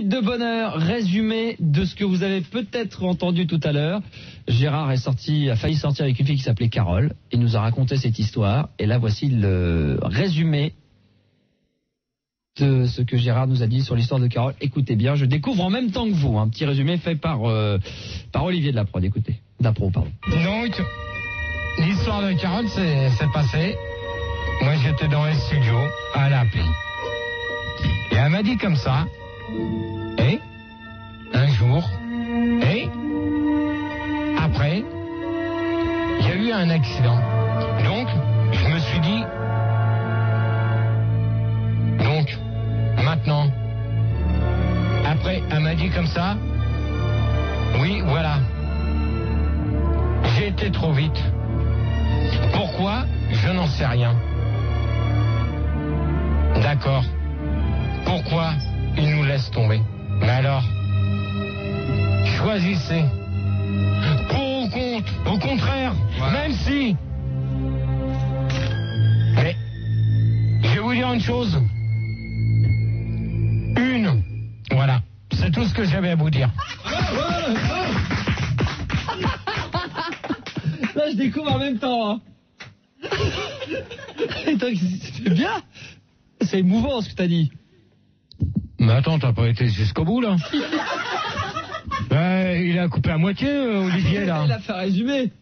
minutes de bonheur, résumé de ce que vous avez peut-être entendu tout à l'heure. Gérard a failli sortir avec une fille qui s'appelait Carole. Il nous a raconté cette histoire. Et là, voici le résumé de ce que Gérard nous a dit sur l'histoire de Carole. Écoutez bien, je découvre en même temps que vous. Un petit résumé fait par Olivier de la prod. Écoutez, d'Apro, pardon. Donc, l'histoire de Carole s'est passée. Moi, j'étais dans les studios, à l'appli. Et elle m'a dit comme ça, et un jour, et après, il y a eu un accident. Donc, je me suis dit, donc, maintenant, après, elle m'a dit comme ça, oui, voilà, j'ai été trop vite. Pourquoi? Je n'en sais rien. D'accord. Pourquoi il nous laisse tomber? Mais alors, choisissez. Pour ou contre? Au contraire, même si. Mais, je vais vous dire une chose. Voilà. C'est tout ce que j'avais à vous dire. Là, je découvre en même temps. Hein. C'est bien. C'est émouvant ce que t'as dit. Mais attends, t'as pas été jusqu'au bout, là? Il a coupé à moitié, Olivier, là. Il a fait résumer.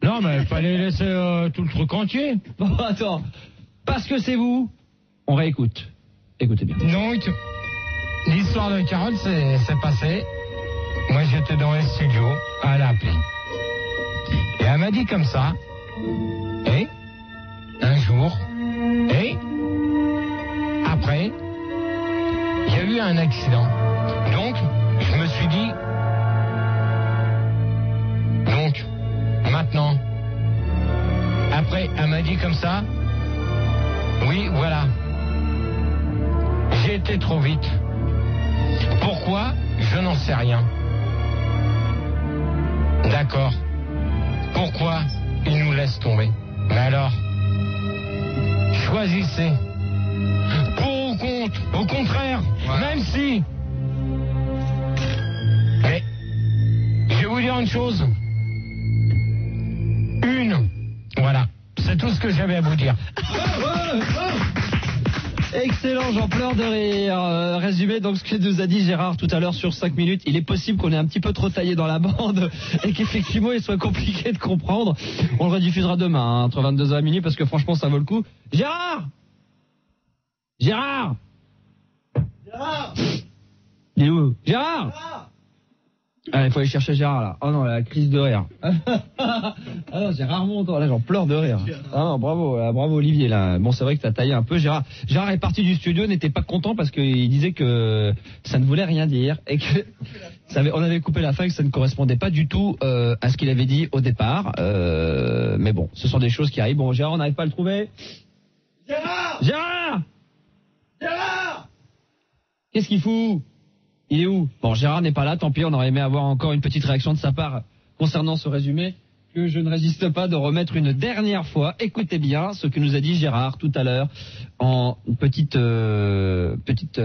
Non, mais il fallait laisser tout le truc entier. Bon, attends. Parce que c'est vous, on réécoute. Écoutez bien. Donc, l'histoire de Carole s'est passée. Moi, j'étais dans les studios, à l'appli. Et elle m'a dit comme ça, et un jour, et après, il y a eu un accident. Donc, je me suis dit, donc, maintenant, après, elle m'a dit comme ça, oui, voilà, j'ai été trop vite. Pourquoi? Je n'en sais rien. D'accord. Pourquoi il nous laisse tomber? Mais alors, choisissez. Pour ou contre? Au contraire, même si. Mais, je vais vous dire une chose. Voilà. C'est tout ce que j'avais à vous dire. Excellent, j'en pleure de rire. Résumé donc ce que nous a dit Gérard tout à l'heure sur 5 minutes. Il est possible qu'on ait un petit peu trop taillé dans la bande et qu'effectivement il soit compliqué de comprendre. On le rediffusera demain hein, entre 22h et minuit parce que franchement ça vaut le coup. Gérard, il est où? Gérard. Ah, il faut aller chercher Gérard là. Oh non, la crise de rire. Ah non, j'ai rarement entendu. Là, j'en pleure de rire. Ah non, bravo Olivier là. Bon, c'est vrai que t'as taillé un peu Gérard. Gérard est parti du studio, n'était pas content parce qu'il disait que ça ne voulait rien dire et que on avait coupé la fin et que ça ne correspondait pas du tout à ce qu'il avait dit au départ. Mais bon, ce sont des choses qui arrivent. Bon, Gérard, on n'arrive pas à le trouver. Gérard. Qu'est-ce qu'il fout? Il est où? Bon, Gérard n'est pas là, tant pis, on aurait aimé avoir encore une petite réaction de sa part concernant ce résumé que je ne résiste pas de remettre une dernière fois. Écoutez bien ce que nous a dit Gérard tout à l'heure en petite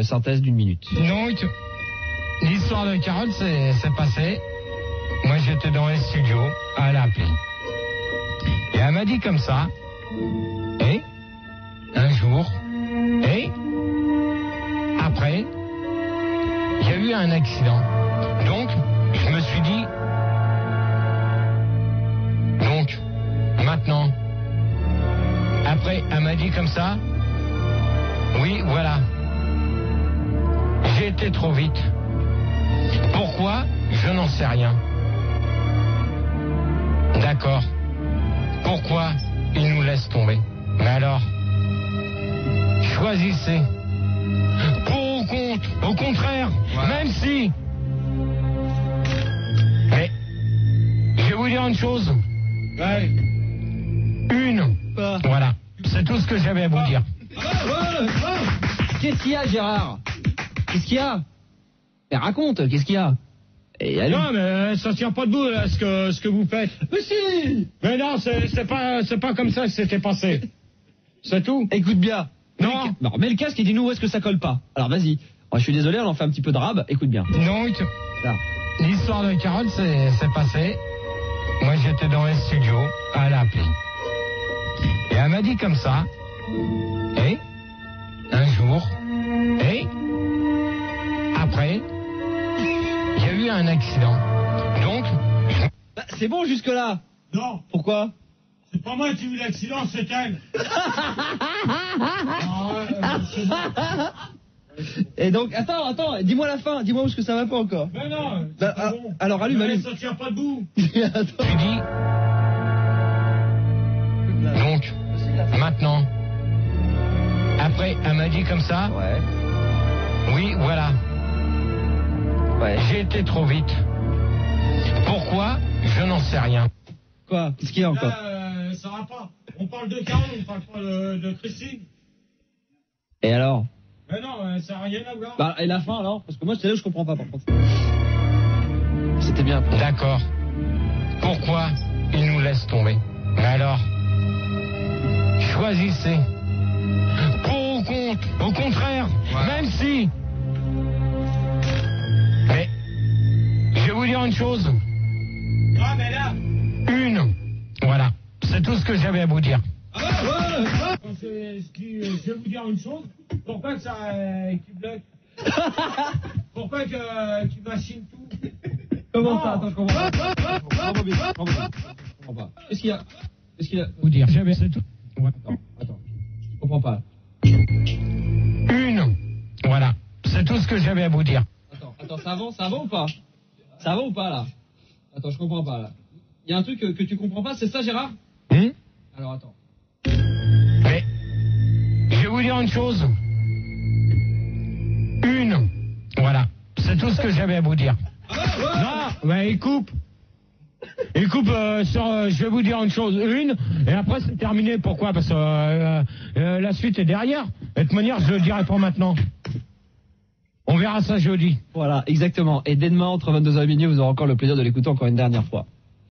synthèse d'une minute. Donc, l'histoire de Carole s'est passée. Moi, j'étais dans les studios, à l'appli. Et elle m'a dit comme ça, et un jour, et après, il y a eu un accident. Donc, je me suis dit, donc, maintenant, après, elle m'a dit comme ça, oui, voilà, j'ai été trop vite. Pourquoi? Je n'en sais rien. D'accord. Pourquoi il nous laisse tomber? Mais alors, choisissez. Pour ou contre? Au contraire, même si. Mais, je vais vous dire une chose. Voilà. C'est tout ce que j'avais à vous dire. Qu'est-ce qu'il y a, Gérard? Qu'est-ce qu'il y a? Mais raconte, qu'est-ce qu'il y a? Non, mais ça tient pas debout, là, ce que vous faites. Mais si! Mais non, c'est pas comme ça que c'était passé. C'est tout. Écoute bien. Non. Mets le casque et dis-nous où est-ce que ça colle pas. Alors vas-y. je suis désolé, on en fait un petit peu de rab. Écoute bien. Donc, Là. l'histoire de Carole s'est passée. Moi, j'étais dans les studios, à l'appli. Et elle m'a dit comme ça. Et un jour, et après, il y a eu un accident. Donc, Bah, c'est bon jusque-là. Non, Pourquoi? c'est pas moi qui ai eu l'accident, c'est elle. Et donc, attends, dis-moi la fin, dis-moi où est-ce que ça va pas encore. Mais non, c'est Bah, pas bon. alors, allume. Ça tient pas debout. Attends. tu dis, donc, maintenant, après, elle m'a dit comme ça. Ouais. Oui, voilà, Ouais. j'ai été trop vite. Pourquoi? Je n'en sais rien. Quoi? Qu'est-ce qu'il y a encore? Là, ça va pas. On parle de Carole, on parle pas de Christine. Et alors? Mais non, ça n'a rien à voir. Bah, et la fin alors? Parce que moi, c'est là où je comprends pas, par contre. C'était bien. D'accord. Pourquoi il nous laisse tomber? Mais alors, choisissez. Pour ou contre? Au contraire, même si. Mais, je vais vous dire une chose. Ah, mais là, Une. Voilà. C'est tout ce que j'avais à vous dire. je vais vous dire une chose. Pour pas que ça qu'il bloque. Pour pas que qu'il machine tout. Comment Non. ça? Attends, je comprends pas. Je comprends pas. Qu'est-ce qu'il y a? Vous dire. C'est tout. Ouais. Attends. Je comprends pas. Une. Voilà. C'est tout ce que j'avais à vous dire. Attends, ça va ou pas? Ça va ou pas, là? Attends, je comprends pas, là. Il y a un truc que tu comprends pas, c'est ça, Gérard? Alors, attends. Mais, je vais vous dire une chose. Une. Voilà. C'est tout ce que j'avais à vous dire. Non, mais il coupe. Il coupe je vais vous dire une chose. Une, et après c'est terminé. Pourquoi? Parce que la suite est derrière. De toute manière, je le dirai pas maintenant. On verra ça jeudi. Voilà, exactement. Et dès demain, entre 22h et minuit, vous aurez encore le plaisir de l'écouter encore une dernière fois.